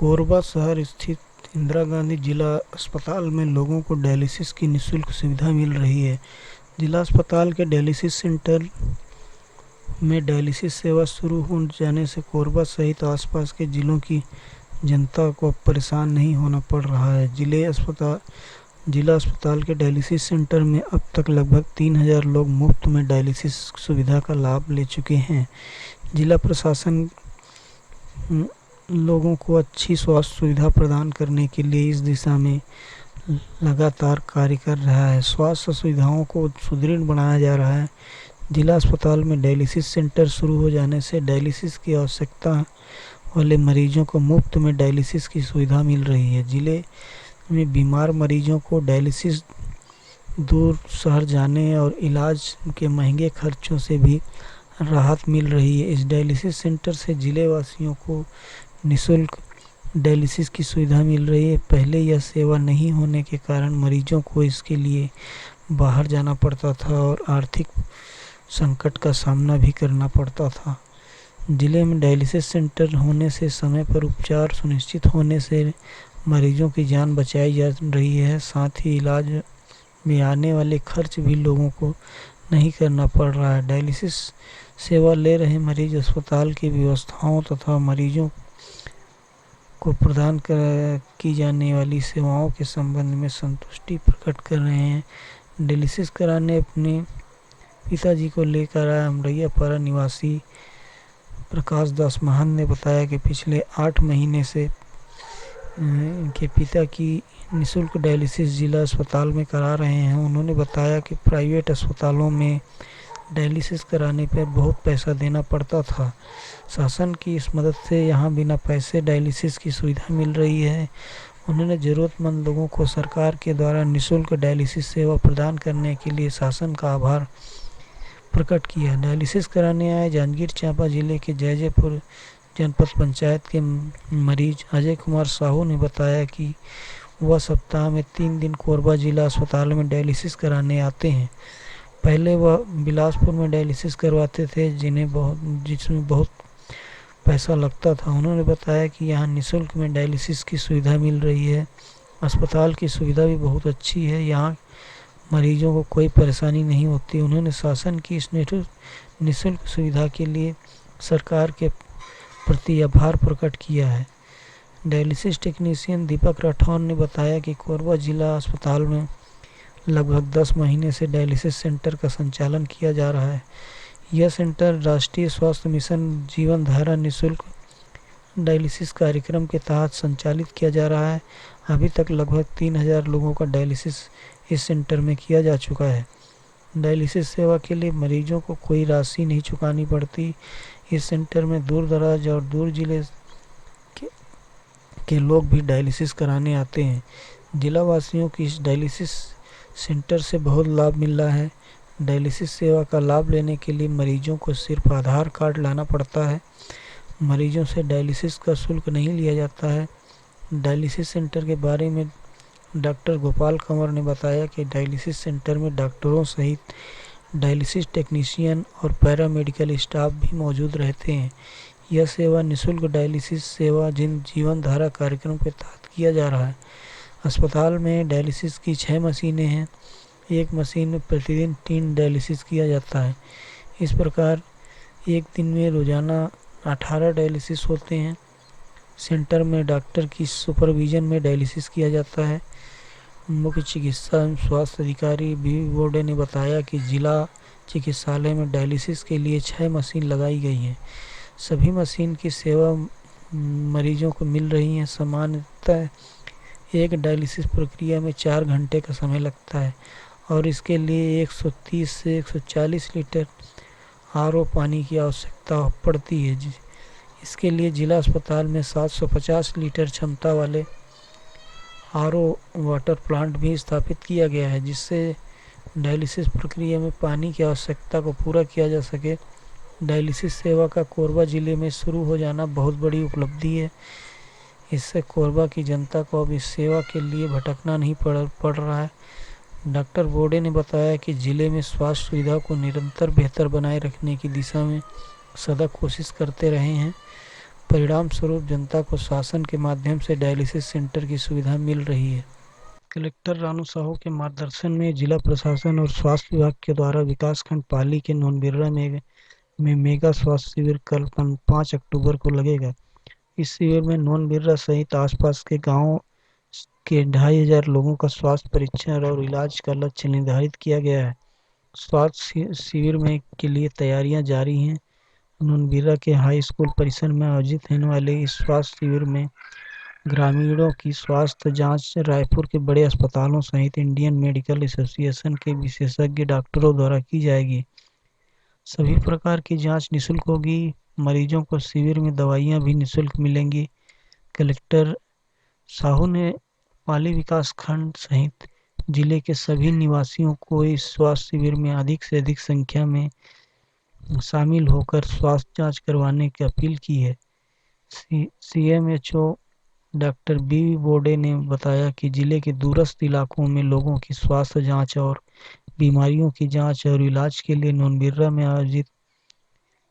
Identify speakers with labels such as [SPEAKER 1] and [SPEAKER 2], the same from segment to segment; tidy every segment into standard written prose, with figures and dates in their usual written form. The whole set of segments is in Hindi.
[SPEAKER 1] कोरबा शहर स्थित इंदिरा गांधी जिला अस्पताल में लोगों को डायलिसिस की निःशुल्क सुविधा मिल रही है। जिला अस्पताल के डायलिसिस सेंटर में डायलिसिस सेवा शुरू हो जाने से कोरबा सहित आसपास के जिलों की जनता को अब परेशान नहीं होना पड़ रहा है। जिला अस्पताल के डायलिसिस सेंटर में अब तक लगभग 3000 लोग मुफ्त में डायलिसिस सुविधा का लाभ ले चुके हैं। जिला प्रशासन लोगों को अच्छी स्वास्थ्य सुविधा प्रदान करने के लिए इस दिशा में लगातार कार्य कर रहा है। स्वास्थ्य सुविधाओं को सुदृढ़ बनाया जा रहा है। जिला अस्पताल में डायलिसिस सेंटर शुरू हो जाने से डायलिसिस की आवश्यकता वाले मरीजों को मुफ्त में डायलिसिस की सुविधा मिल रही है। जिले में बीमार मरीजों को डायलिसिस दूर शहर जाने और इलाज के महंगे खर्चों से भी राहत मिल रही है। इस डायलिसिस सेंटर से जिले वासियों को निःशुल्क डायलिसिस की सुविधा मिल रही है। पहले यह सेवा नहीं होने के कारण मरीजों को इसके लिए बाहर जाना पड़ता था और आर्थिक संकट का सामना भी करना पड़ता था। जिले में डायलिसिस सेंटर होने से समय पर उपचार सुनिश्चित होने से मरीजों की जान बचाई जा रही है। साथ ही इलाज में आने वाले खर्च भी लोगों को नहीं करना पड़ रहा है। डायलिसिस सेवा ले रहे मरीज अस्पताल की व्यवस्थाओं तथा मरीजों को प्रदान की जाने वाली सेवाओं के संबंध में संतुष्टि प्रकट कर रहे हैं। डायलिसिस कराने अपने पिताजी को लेकर आया अमरैयापारा निवासी प्रकाश दास महान ने बताया कि पिछले 8 महीने से इनके पिता की निःशुल्क डायलिसिस जिला अस्पताल में करा रहे हैं। उन्होंने बताया कि प्राइवेट अस्पतालों में डायलिसिस कराने पर बहुत पैसा देना पड़ता था। शासन की इस मदद से यहाँ बिना पैसे डायलिसिस की सुविधा मिल रही है। उन्होंने ज़रूरतमंद लोगों को सरकार के द्वारा निःशुल्क डायलिसिस सेवा प्रदान करने के लिए शासन का आभार प्रकट किया। डायलिसिस कराने आए जांजगीर चांपा जिले के जयजयपुर जनपद पंचायत के मरीज अजय कुमार साहू ने बताया कि वह सप्ताह में 3 दिन कोरबा जिला अस्पताल में डायलिसिस कराने आते हैं। पहले वह बिलासपुर में डायलिसिस करवाते थे जिसमें बहुत पैसा लगता था। उन्होंने बताया कि यहाँ निःशुल्क में डायलिसिस की सुविधा मिल रही है। अस्पताल की सुविधा भी बहुत अच्छी है। यहाँ मरीजों को कोई परेशानी नहीं होती। उन्होंने शासन की इस निःशुल्क सुविधा के लिए सरकार के प्रति आभार प्रकट किया है। डायलिसिस टेक्नीशियन दीपक राठौर ने बताया कि कोरबा जिला अस्पताल में लगभग 10 महीने से डायलिसिस सेंटर का संचालन किया जा रहा है। यह सेंटर राष्ट्रीय स्वास्थ्य मिशन जीवन धारा निःशुल्क डायलिसिस कार्यक्रम के तहत संचालित किया जा रहा है। अभी तक लगभग 3000 लोगों का डायलिसिस इस सेंटर में किया जा चुका है। डायलिसिस सेवा के लिए मरीजों को कोई राशि नहीं चुकानी पड़ती। इस सेंटर में दूर दराज और दूर जिले के लोग भी डायलिसिस कराने आते हैं। जिला वासियों की इस डायलिसिस सेंटर से बहुत लाभ मिल रहा है। डायलिसिस सेवा का लाभ लेने के लिए मरीजों को सिर्फ आधार कार्ड लाना पड़ता है। मरीजों से डायलिसिस का शुल्क नहीं लिया जाता है। डायलिसिस सेंटर के बारे में डॉक्टर गोपाल कंवर ने बताया कि डायलिसिस सेंटर में डॉक्टरों सहित डायलिसिस टेक्नीशियन और पैरामेडिकल स्टाफ भी मौजूद रहते हैं। यह सेवा निःशुल्क डायलिसिस सेवा जीवन धारा कार्यक्रम के तहत किया जा रहा है। अस्पताल में डायलिसिस की 6 मशीनें हैं। एक मशीन में प्रतिदिन 3 डायलिसिस किया जाता है। इस प्रकार एक दिन में रोजाना 18 डायलिसिस होते हैं। सेंटर में डॉक्टर की सुपरविजन में डायलिसिस किया जाता है। मुख्य चिकित्सा एवं स्वास्थ्य अधिकारी बी बोर्डे ने बताया कि जिला चिकित्सालय में डायलिसिस के लिए 6 मशीन लगाई गई हैं। सभी मशीन की सेवा मरीजों को मिल रही है। सामान्यतः एक डायलिसिस प्रक्रिया में 4 घंटे का समय लगता है और इसके लिए 130 से 140 लीटर आरओ पानी की आवश्यकता पड़ती है। इसके लिए जिला अस्पताल में 750 लीटर क्षमता वाले आरओ वाटर प्लांट भी स्थापित किया गया है, जिससे डायलिसिस प्रक्रिया में पानी की आवश्यकता को पूरा किया जा सके। डायलिसिस सेवा का कोरबा जिले में शुरू हो जाना बहुत बड़ी उपलब्धि है। इससे कोरबा की जनता को अब इस सेवा के लिए भटकना नहीं पड़ रहा है। डॉक्टर बोर्डे ने बताया कि जिले में स्वास्थ्य सुविधा को निरंतर बेहतर बनाए रखने की दिशा में सदा कोशिश करते रहे हैं। परिणाम स्वरूप जनता को शासन के माध्यम से डायलिसिस सेंटर की सुविधा मिल रही है। कलेक्टर रानू साहू के मार्गदर्शन में जिला प्रशासन और स्वास्थ्य विभाग के द्वारा विकासखंड पाली के नोनबिर्रा में मेगा स्वास्थ्य शिविर कल 5 अक्टूबर को लगेगा। इस शिविर में नोनबिर्रा सहित आसपास के गांवों के 2500 लोगों का स्वास्थ्य परीक्षण और इलाज का लक्ष्य निर्धारित किया गया है। स्वास्थ्य शिविर में के लिए तैयारियां जारी हैं। नोनबिर्रा के हाई स्कूल परिसर में आयोजित होने वाले इस स्वास्थ्य शिविर में ग्रामीणों की स्वास्थ्य जांच रायपुर के बड़े अस्पतालों सहित इंडियन मेडिकल एसोसिएशन के विशेषज्ञ डॉक्टरों द्वारा की जाएगी। सभी प्रकार की जांच निःशुल्क होगी। मरीजों को शिविर में दवाइयां भी निःशुल्क मिलेंगी। कलेक्टर साहू ने पाली विकास खंड सहित जिले के सभी निवासियों को इस स्वास्थ्य शिविर में अधिक से अधिक संख्या में शामिल होकर स्वास्थ्य जांच करवाने की अपील की है। सीएमएचओ डॉक्टर बी बोडे ने बताया कि जिले के दूरस्थ इलाकों में लोगों की स्वास्थ्य जांच और बीमारियों की जांच और इलाज के लिए नोनबिर्रा में आयोजित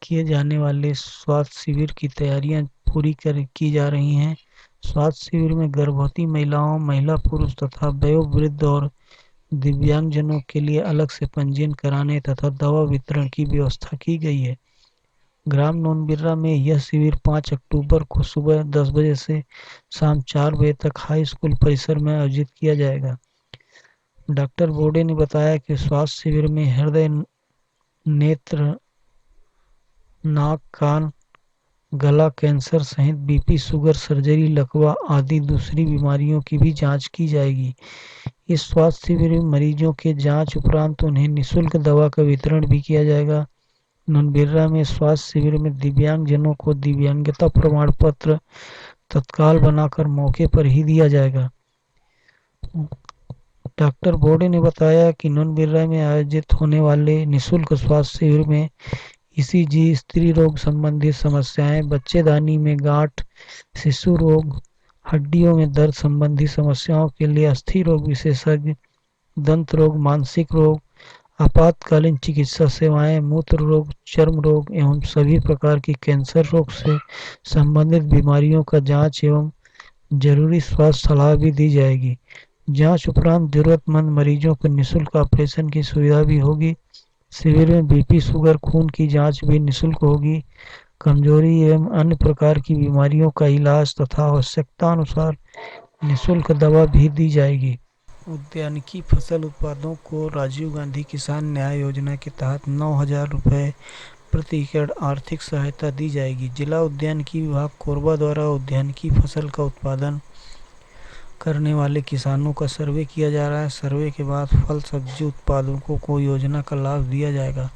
[SPEAKER 1] किए जाने वाले स्वास्थ्य शिविर की तैयारियां पूरी की जा रही हैं। स्वास्थ्य शिविर में गर्भवती महिलाओं, महिला पुरुष तथा वयोवृद्ध और दिव्यांगजनों के लिए अलग से पंजीयन कराने तथा दवा वितरण की व्यवस्था की गई है। ग्राम नोनबिर्रा में यह शिविर 5 अक्टूबर को सुबह 10 बजे से शाम 4 बजे तक हाई स्कूल परिसर में आयोजित किया जाएगा। डॉक्टर बोडे ने बताया कि स्वास्थ्य शिविर में हृदय, नेत्र, नाक, कान, गला कैंसर सहित बीपी, शुगर, सर्जरी, लकवा आदि दूसरी बीमारियों की भी जांच की जाएगी। इस स्वास्थ्य शिविर में मरीजों के जांच उपरांत उन्हें निःशुल्क दवा का वितरण भी किया जाएगा। नोनबिर्रा में स्वास्थ्य शिविर में दिव्यांगजनों को दिव्यांगता प्रमाण पत्र तत्काल बनाकर मौके पर ही दिया जाएगा। डॉक्टर बोडे ने बताया कि नोनबिर्रा में आयोजित होने वाले निःशुल्क स्वास्थ्य शिविर में ईसीजी, स्त्री रोग संबंधी समस्याएं, बच्चेदानी में गांठ, शिशु रोग, हड्डियों में दर्द संबंधी समस्याओं के लिए अस्थि रोग विशेषज्ञ, दंत रोग, मानसिक रोग, आपातकालीन चिकित्सा सेवाएं, मूत्र रोग, चर्म रोग एवं सभी प्रकार की कैंसर रोग से संबंधित बीमारियों का जांच एवं जरूरी स्वास्थ्य सलाह भी दी जाएगी। जांच उपरांत जरूरतमंद मरीजों को निःशुल्क ऑपरेशन की सुविधा भी होगी। शिविर में बीपी, शुगर, खून की जांच भी निःशुल्क होगी। कमजोरी एवं अन्य प्रकार की बीमारियों का इलाज तथा आवश्यकता अनुसार निःशुल्क दवा भी दी जाएगी। उद्यानिकी फसल उत्पादों को राजीव गांधी किसान न्याय योजना के तहत 9,000 रुपये प्रति एकड़ आर्थिक सहायता दी जाएगी। जिला उद्यानिकी विभाग कोरबा द्वारा उद्यानिकी फसल का उत्पादन करने वाले किसानों का सर्वे किया जा रहा है। सर्वे के बाद फल सब्जी उत्पादकों को योजना का लाभ दिया जाएगा।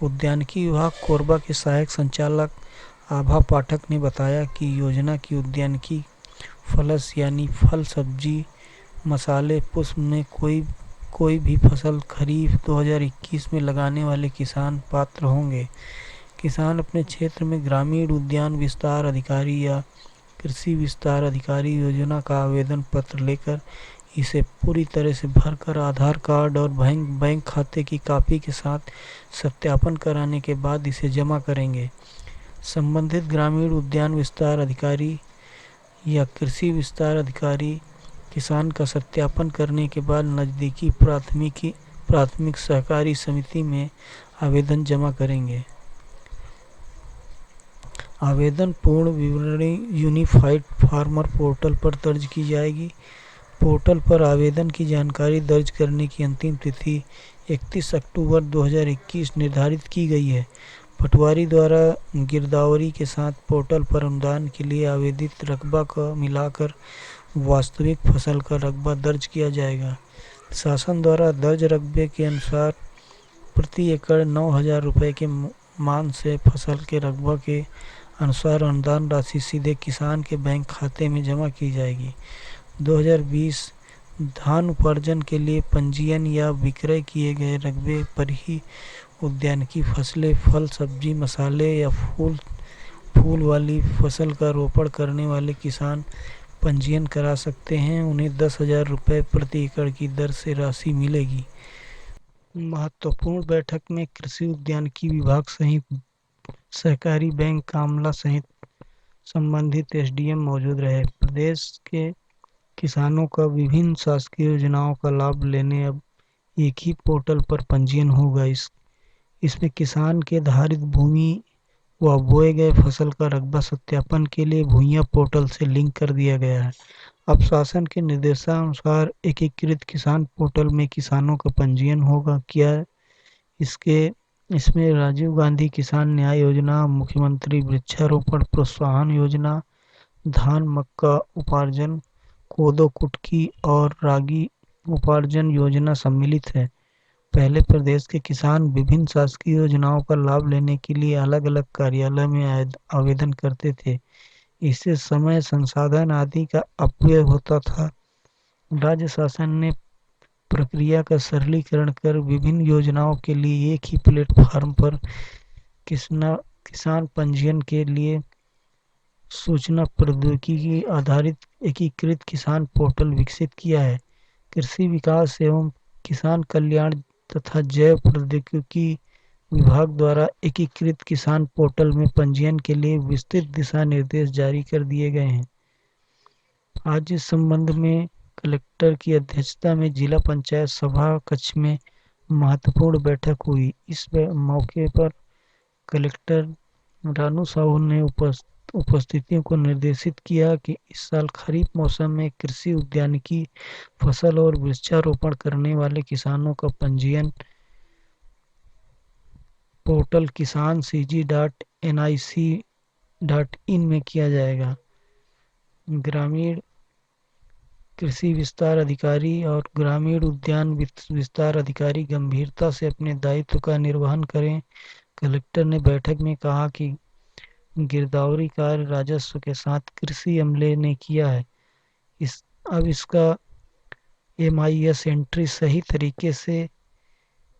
[SPEAKER 1] उद्यानिकी विभाग कोरबा के सहायक संचालक आभा पाठक ने बताया कि योजना की उद्यानिकी फलस यानी फल, सब्जी, मसाले, पुष्प में कोई भी फसल खरीफ 2021 में लगाने वाले किसान पात्र होंगे। किसान अपने क्षेत्र में ग्रामीण उद्यान विस्तार अधिकारी या कृषि विस्तार अधिकारी योजना का आवेदन पत्र लेकर इसे पूरी तरह से भरकर आधार कार्ड और बैंक खाते की कॉपी के साथ सत्यापन कराने के बाद इसे जमा करेंगे। संबंधित ग्रामीण उद्यान विस्तार अधिकारी या कृषि विस्तार अधिकारी किसान का सत्यापन करने के बाद नज़दीकी प्राथमिक सहकारी समिति में आवेदन जमा करेंगे। आवेदन पूर्ण विवरणी यूनिफाइड फार्मर पोर्टल पर दर्ज की जाएगी। पोर्टल पर आवेदन की जानकारी दर्ज करने की अंतिम तिथि 31 अक्टूबर 2021 निर्धारित की गई है। पटवारी द्वारा गिरदावरी के साथ पोर्टल पर अनुदान के लिए आवेदित रकबा का मिलाकर वास्तविक फसल का रकबा दर्ज किया जाएगा। शासन द्वारा दर्ज रकबे के अनुसार प्रति एकड़ 9,000 रुपये के मान से फसल के रकबा के अनुसार अनुदान राशि सीधे किसान के बैंक खाते में जमा की जाएगी। 2020 धान उपार्जन के लिए पंजीयन या विक्रय किए गए रकबे पर ही उद्यानिकी फसलें, फल, सब्जी, मसाले या फूल वाली फसल का रोपण करने वाले किसान पंजीयन करा सकते हैं। उन्हें 10,000 रुपये प्रति एकड़ की दर से राशि मिलेगी। महत्वपूर्ण बैठक में कृषि उद्यानिकी विभाग सहित सहकारी बैंक, आमला सहित संबंधित एसडीएम मौजूद रहे। प्रदेश के किसानों का विभिन्न शासकीय योजनाओं का लाभ लेने अब एक ही पोर्टल पर पंजीयन होगा। इसमें किसान के धारित भूमि व बोए गए फसल का रकबा सत्यापन के लिए भूइयां पोर्टल से लिंक कर दिया गया है। अब शासन के निर्देशानुसार एकीकृत किसान पोर्टल में किसानों का पंजीयन होगा। क्या इसके इसमें राजीव गांधी किसान न्याय योजना, मुख्यमंत्री वृक्षारोपण प्रोत्साहन योजना, धान मक्का उपार्जन, कोदो कुटकी और रागी उपार्जन योजना सम्मिलित है। पहले प्रदेश के किसान विभिन्न शासकीय योजनाओं का लाभ लेने के लिए अलग अलग कार्यालय में आवेदन करते थे। इससे समय, संसाधन आदि का अपव्यय होता था। राज्य शासन ने प्रक्रिया का सरलीकरण कर विभिन्न योजनाओं के लिए एक ही प्लेटफॉर्म पर किसान पंजीयन के लिए सूचना प्रौद्योगिकी आधारित एकीकृत किसान पोर्टल विकसित किया है। कृषि विकास एवं किसान कल्याण तथा जैव प्रौद्योगिकी विभाग द्वारा एकीकृत किसान पोर्टल में पंजीयन के लिए विस्तृत दिशा निर्देश जारी कर दिए गए हैं। आज इस संबंध में कलेक्टर की अध्यक्षता में जिला पंचायत सभा कक्ष में महत्वपूर्ण बैठक हुई। इस मौके पर कलेक्टर रानू साहू ने उपस्थितियों को निर्देशित किया कि इस साल खरीफ मौसम में कृषि उद्यानिकी फसल और वृक्षारोपण करने वाले किसानों का पंजीयन पोर्टल kisan.cg.nic.in में किया जाएगा। ग्रामीण कृषि विस्तार अधिकारी और ग्रामीण उद्यान विस्तार अधिकारी गंभीरता से अपने दायित्व का निर्वहन करें। कलेक्टर ने बैठक में कहा कि गिरदावरी कार्य राजस्व के साथ कृषि अमले ने किया है। अब इसका MIS एंट्री सही तरीके से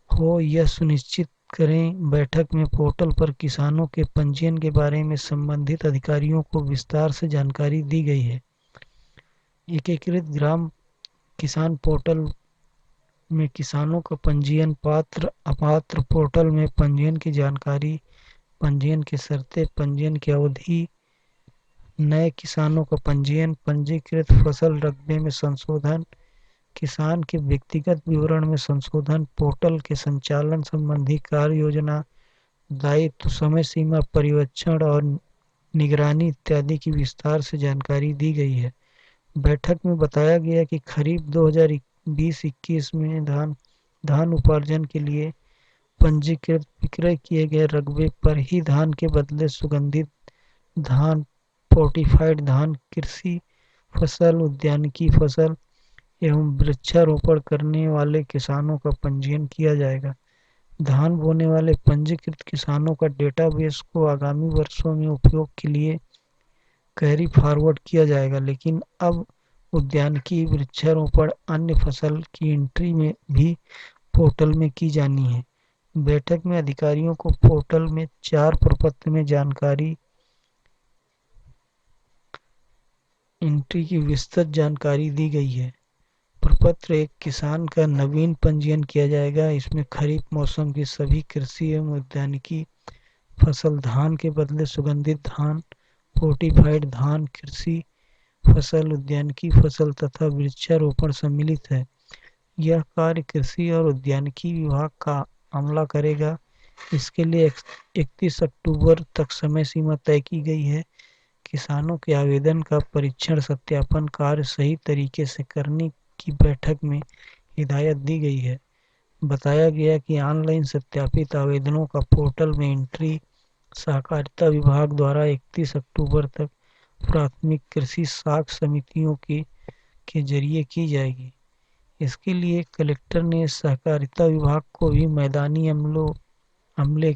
[SPEAKER 1] हो यह सुनिश्चित करें। बैठक में पोर्टल पर किसानों के पंजीयन के बारे में संबंधित अधिकारियों को विस्तार से जानकारी दी गई है। एकीकृत ग्राम किसान पोर्टल में किसानों का पंजीयन, पात्र अपात्र पोर्टल में पंजीयन की जानकारी, पंजीयन की शर्तें, पंजीयन की अवधि, नए किसानों का पंजीयन, पंजीकृत फसल रकबे में संशोधन, किसान के व्यक्तिगत विवरण में संशोधन, पोर्टल के संचालन संबंधी कार्य योजना, दायित्व, समय सीमा, पर्यवेक्षण और निगरानी इत्यादि की विस्तार से जानकारी दी गई है। बैठक में बताया गया कि खरीफ 2020-21 में धान उपार्जन के लिए पंजीकृत विक्रय किए गए रकबे पर ही धान के बदले सुगंधित धान, फोर्टिफाइड धान, कृषि फसल, उद्यानिकी फसल एवं वृक्षारोपण करने वाले किसानों का पंजीयन किया जाएगा। धान बोने वाले पंजीकृत किसानों का डेटाबेस को आगामी वर्षों में उपयोग के लिए कैरी फॉरवर्ड किया जाएगा। लेकिन अब उद्यानिकी, वृक्षारोपण, अन्य फसल की एंट्री में भी पोर्टल में की जानी है। बैठक में अधिकारियों को पोर्टल में 4 प्रपत्र में जानकारी एंट्री की विस्तृत जानकारी दी गई है। प्रपत्र 1, किसान का नवीन पंजीयन किया जाएगा। इसमें खरीफ मौसम की सभी कृषि एवं उद्यानिकी फसल, धान के बदले सुगंधित धान, फोर्टिफाइड धान, कृषि फसल, उद्यानिकी फसल तथा वृक्षारोपण सम्मिलित है। यह कार्य कृषि और उद्यानिकी विभाग का अमला करेगा। इसके लिए 31 अक्टूबर तक समय सीमा तय की गई है। किसानों के आवेदन का परीक्षण सत्यापन कार्य सही तरीके से करने की बैठक में हिदायत दी गई है। बताया गया कि ऑनलाइन सत्यापित आवेदनों का पोर्टल में एंट्री सहकारिता विभाग द्वारा 31 अक्टूबर तक प्राथमिक कृषि साख समितियों के जरिए की जाएगी। इसके लिए कलेक्टर ने सहकारिता विभाग को भी मैदानी अमले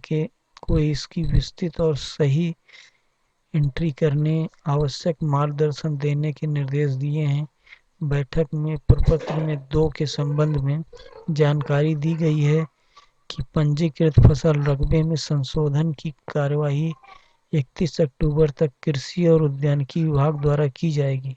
[SPEAKER 1] को इसकी विस्तृत और सही एंट्री करने आवश्यक मार्गदर्शन देने के निर्देश दिए हैं। बैठक में प्रपत्र में 2 के संबंध में जानकारी दी गई है कि पंजीकृत फसल रकबे में संशोधन की कार्यवाही 31 अक्टूबर तक कृषि और उद्यानिकी विभाग द्वारा की जाएगी।